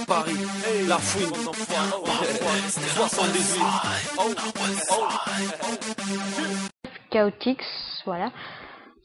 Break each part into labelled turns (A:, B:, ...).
A: Paris, la fouine, 78.
B: Chaotix, voilà.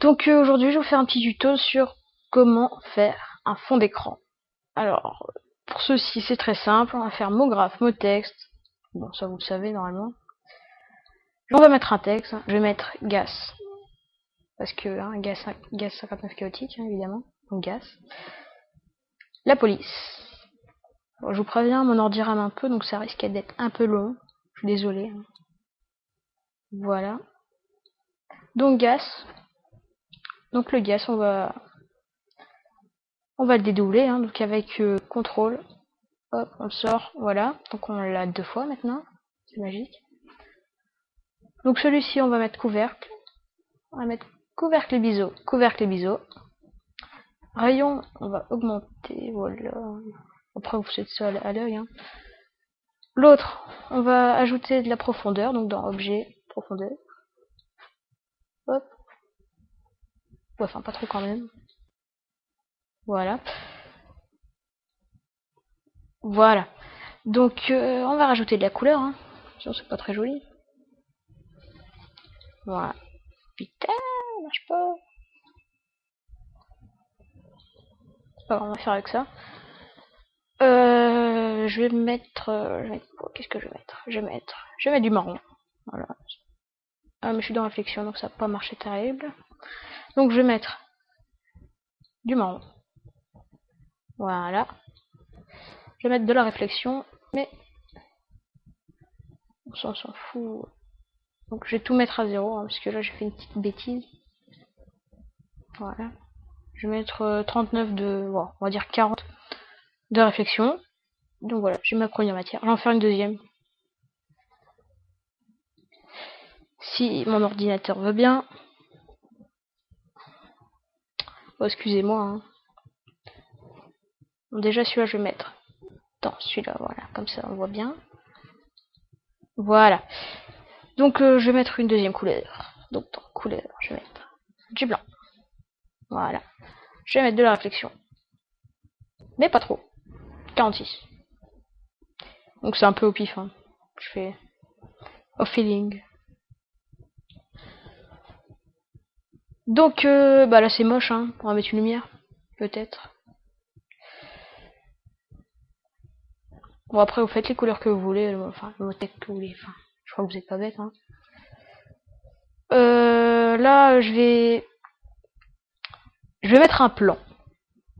B: Donc aujourd'hui je vais vous faire un petit tuto sur comment faire un fond d'écran. Alors pour ceci c'est très simple, on va faire mot graphe, mot texte. Bon ça vous le savez normalement. On va mettre un texte, je vais mettre gas. Parce que gaz 59 chaotique évidemment. Donc gas. La police. Bon, je vous préviens, mon ordi rame un peu donc ça risque d'être un peu long. Je suis désolé. Voilà. Donc gas. Donc le gas on va le dédoubler, donc avec contrôle, hop, on le sort, voilà, donc on l'a 2 fois maintenant, c'est magique. Donc celui-ci on va mettre couvercle, on va mettre couvercle et biseau, rayon on va augmenter, voilà, après vous faites ça à l'œil. L'autre on va ajouter de la profondeur, donc dans objet, profondeur, hop, ouais, enfin pas trop quand même, voilà. Voilà. Donc on va rajouter de la couleur, sinon c'est pas très joli. Voilà. Putain, marche pas. On va faire avec ça. Je vais mettre. Qu'est-ce que je vais mettre? Je vais mettre du marron. Voilà. Ah mais je suis dans réflexion donc ça va pas marcher terrible. Donc je vais mettre du marron. Voilà. Je vais mettre de la réflexion, mais on s'en fout. Donc je vais tout mettre à 0, parce que là j'ai fait une petite bêtise. Voilà. Je vais mettre 39 de. Bon, on va dire 40 de réflexion. Donc voilà, j'ai ma première matière. Je vais en faire une deuxième. Si mon ordinateur veut bien. Oh, excusez-moi. Bon, déjà celui-là je vais mettre dans celui-là, voilà, comme ça on voit bien. Voilà. Donc je vais mettre une deuxième couleur. Donc dans couleur, je vais mettre du blanc. Voilà. Je vais mettre de la réflexion. Mais pas trop. 46. Donc c'est un peu au pif. Je fais au feeling. Donc là c'est moche. On va mettre une lumière. Peut-être. Bon après vous faites les couleurs que vous voulez. Enfin le texte que vous voulez. Enfin, je crois que vous êtes pas bête. Là je vais mettre un plan.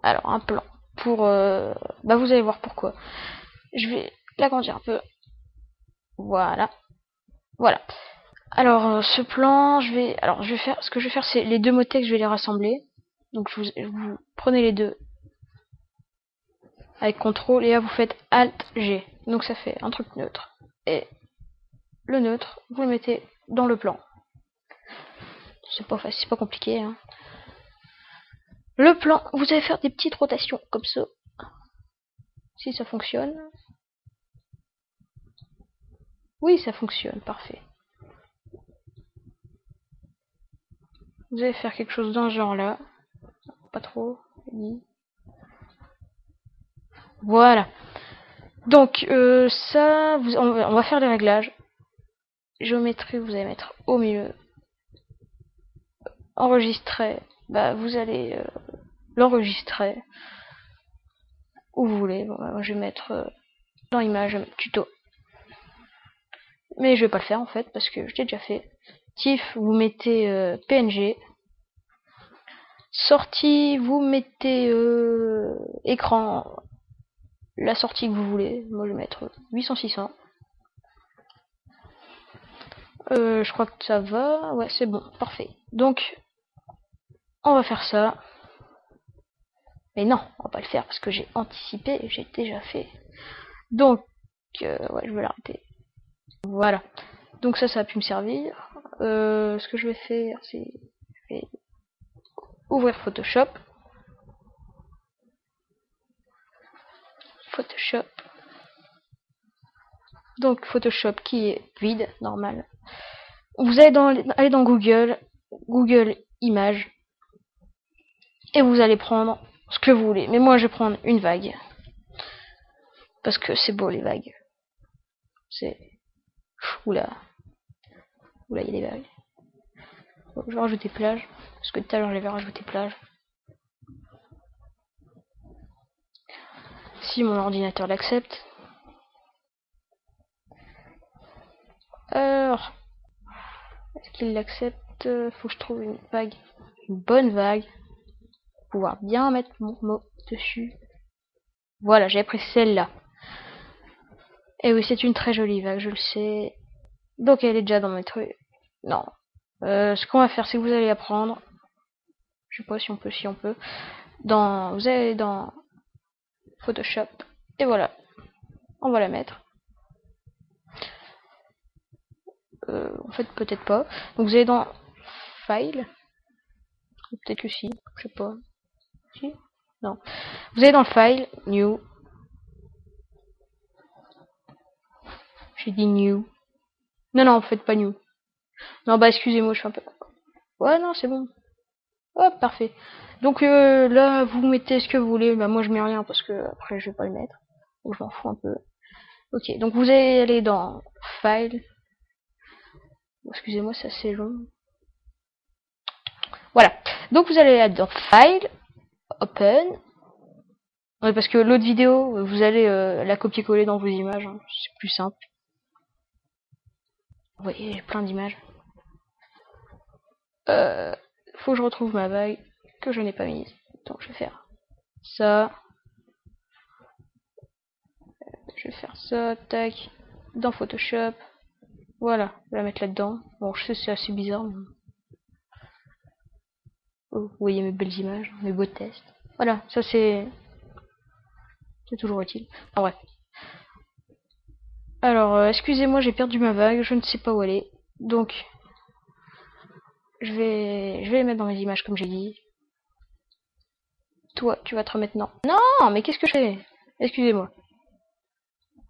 B: Alors un plan. Pour vous allez voir pourquoi. Je vais l'agrandir un peu. Voilà. Voilà. Alors ce plan, je vais faire, ce que je vais faire, c'est les deux mots texte, je vais les rassembler. Donc vous prenez les deux avec CTRL et là vous faites ALT G. Donc ça fait un truc neutre. Et le neutre, vous le mettez dans le plan. C'est pas facile, c'est pas compliqué. Le plan, vous allez faire des petites rotations comme ça. Si ça fonctionne. Oui, ça fonctionne, parfait. Vous allez faire quelque chose dans ce genre là. Pas trop. Voilà. Donc ça, on va faire les réglages. Géométrie, vous allez mettre au milieu. Enregistrer, vous allez l'enregistrer où vous voulez. Bon, moi je vais mettre dans image, tuto. Mais je vais pas le faire en fait parce que je l'ai déjà fait. TIFF, vous mettez PNG. Sortie, vous mettez écran, la sortie que vous voulez. Moi je vais mettre 800-600. Je crois que ça va. Ouais, c'est bon, parfait. Donc, on va faire ça. Mais non, on va pas le faire parce que j'ai anticipé et j'ai déjà fait. Donc, ouais, je vais l'arrêter. Voilà. Donc ça va pu me servir. Ce que je vais faire, c'est ouvrir Photoshop. Donc Photoshop qui est vide, normal. Vous allez aller dans Google Images. Et vous allez prendre ce que vous voulez. Mais moi, je vais prendre une vague. Parce que c'est beau, les vagues. C'est... Oula. Oula, il y a des vagues. Bon, je vais rajouter plage. Parce que tout à l'heure, j'avais rajouté plage. Si mon ordinateur l'accepte. Alors... Est-ce qu'il l'accepte? Faut que je trouve une vague. Une bonne vague. Pour pouvoir bien mettre mon mot dessus. Voilà, j'ai pris celle-là. Et oui, c'est une très jolie vague, je le sais. Donc elle est déjà dans mes trucs. Non. Ce qu'on va faire, c'est que vous allez apprendre. Je sais pas si on peut. Vous allez dans Photoshop. Et voilà. On va la mettre. En fait, peut-être pas. Donc vous allez dans File. Peut-être que si. Je sais pas. Si? Non. Vous allez dans File, New. J'ai dit New. Non, en fait, pas New. Non, bah excusez-moi, je suis un peu... Ouais, non, c'est bon. Hop, parfait. Donc là, vous mettez ce que vous voulez. Bah moi, je mets rien parce que après, je vais pas le mettre. Donc je m'en fous un peu. Ok, donc vous allez aller dans File. Excusez-moi, c'est assez long. Voilà. Donc vous allez aller dans File, Open. Ouais, parce que l'autre vidéo, vous allez la copier-coller dans vos images. Hein. C'est plus simple. Vous voyez, j'ai plein d'images. Faut que je retrouve ma vague que je n'ai pas mise. Donc je vais faire ça. Je vais faire ça, tac, dans Photoshop. Voilà, je vais la mettre là-dedans. Bon, je sais, c'est assez bizarre. Mais... Oh, vous voyez mes belles images, mes beaux tests. Voilà, ça c'est toujours utile. En bref. Alors, excusez-moi, j'ai perdu ma vague, je ne sais pas où elle est. Donc, je vais les mettre dans mes images comme j'ai dit. Toi, tu vas te remettre... Non, non, mais qu'est-ce que je fais? Excusez-moi.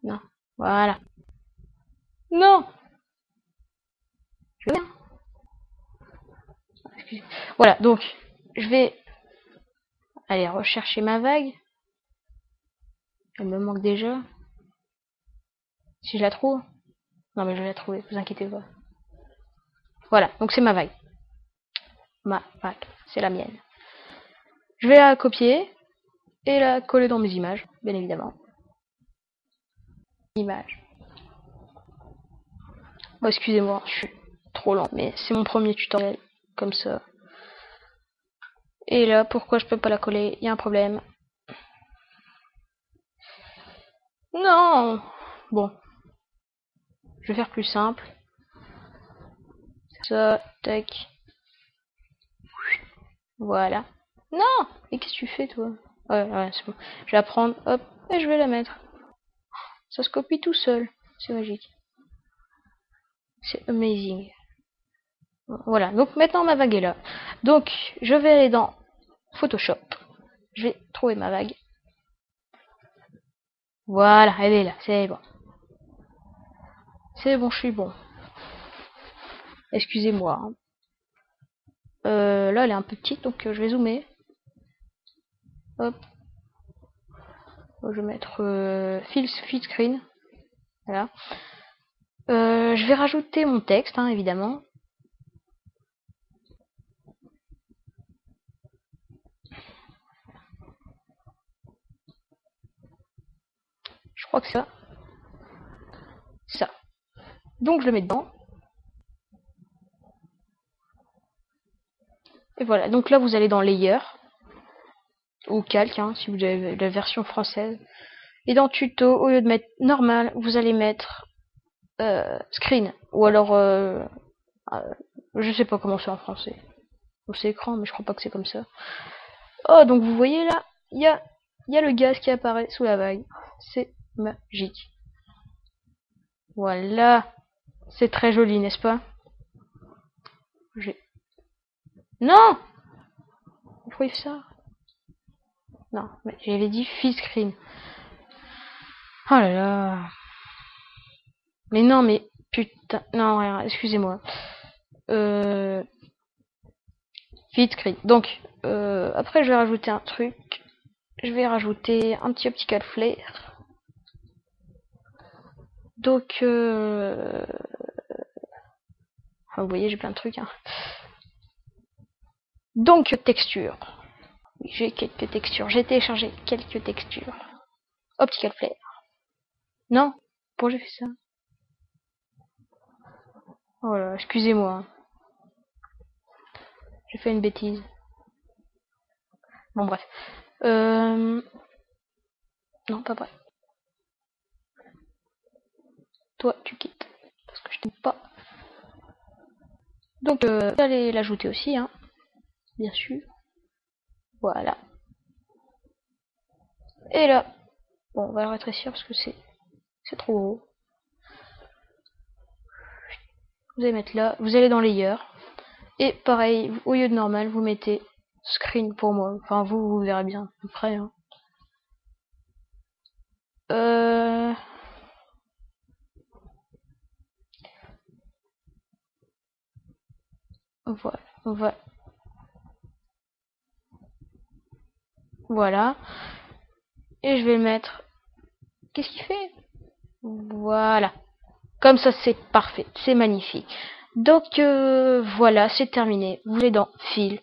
B: Non, voilà. Non. Je veux bien. Voilà, donc, je vais aller rechercher ma vague. Elle me manque déjà. Si je la trouve. Non, mais je vais la trouver, vous inquiétez pas. Voilà, donc c'est ma vague. Ma vague, c'est la mienne. Je vais la copier et la coller dans mes images, bien évidemment. Images. Oh, excusez-moi, je suis trop lent, mais c'est mon premier tutoriel, comme ça. Et là, pourquoi je peux pas la coller? Il y a un problème. Non. Bon. Je vais faire plus simple. Ça, tac. Voilà. Non. Mais qu'est-ce que tu fais, toi? Ouais, c'est bon. Je vais la prendre, hop, et je vais la mettre. Ça se copie tout seul. C'est magique. C'est amazing. Voilà, donc maintenant ma vague est là. Donc, je vais aller dans Photoshop. Je vais trouver ma vague. Voilà, elle est là, c'est bon. C'est bon, je suis bon. Excusez-moi. Hein. Là, elle est un peu petite, donc je vais zoomer. Hop. Je vais mettre Fill Screen. Voilà. Je vais rajouter mon texte, hein, évidemment. Je crois que c'est ça. Ça. Donc je le mets dedans. Et voilà. Donc là, vous allez dans Layer. Ou Calque, hein, si vous avez la version française. Et dans Tuto, au lieu de mettre normal, vous allez mettre Screen. Ou alors... je sais pas comment c'est en français. C'est écran, mais je crois pas que c'est comme ça. Oh, donc vous voyez là, il y a le gaz qui apparaît sous la vague. C'est magique. Voilà. C'est très joli, n'est-ce pas? Non! Pourquoi il fait ça? Non, mais j'avais dit full screen. Oh là là. Mais non, mais putain. Non, rien, excusez-moi. Full screen. Donc, après, je vais rajouter un truc. je vais rajouter un petit optical flare. Donc, vous voyez, j'ai plein de trucs. Hein. Donc, texture. Oui, j'ai quelques textures. J'ai téléchargé quelques textures. Optical flare. Non, pourquoi j'ai fait ça? Oh là, excusez-moi. J'ai fait une bêtise. Bon, bref. Non, pas vrai. Toi, tu quittes. Parce que je t'aime pas. Donc, vous allez l'ajouter aussi, hein. Bien sûr. Voilà. Et là, bon, on va le rétrécir parce que c'est trop gros. Vous allez mettre là. Vous allez dans Layer. Et pareil, au lieu de normal, vous mettez Screen pour moi. Enfin, vous verrez bien à peu près. Hein. Voilà. Voilà. Et je vais le mettre. Qu'est-ce qu'il fait? Voilà. Comme ça, c'est parfait. C'est magnifique. Donc, voilà, c'est terminé. Vous allez dans File.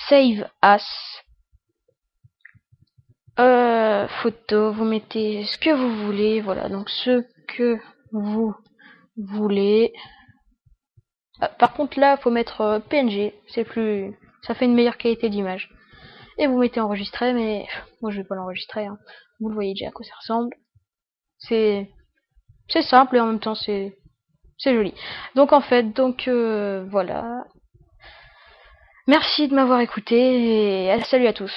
B: Save As. Photo. Vous mettez ce que vous voulez. Voilà, donc ce que vous voulez. Par contre, là, faut mettre PNG. C'est plus... Ça fait une meilleure qualité d'image. Et vous mettez enregistrer, mais moi je vais pas l'enregistrer. Hein. Vous le voyez déjà à quoi ça ressemble. C'est simple et en même temps c'est joli. Donc en fait, voilà. Merci de m'avoir écouté et salut à tous.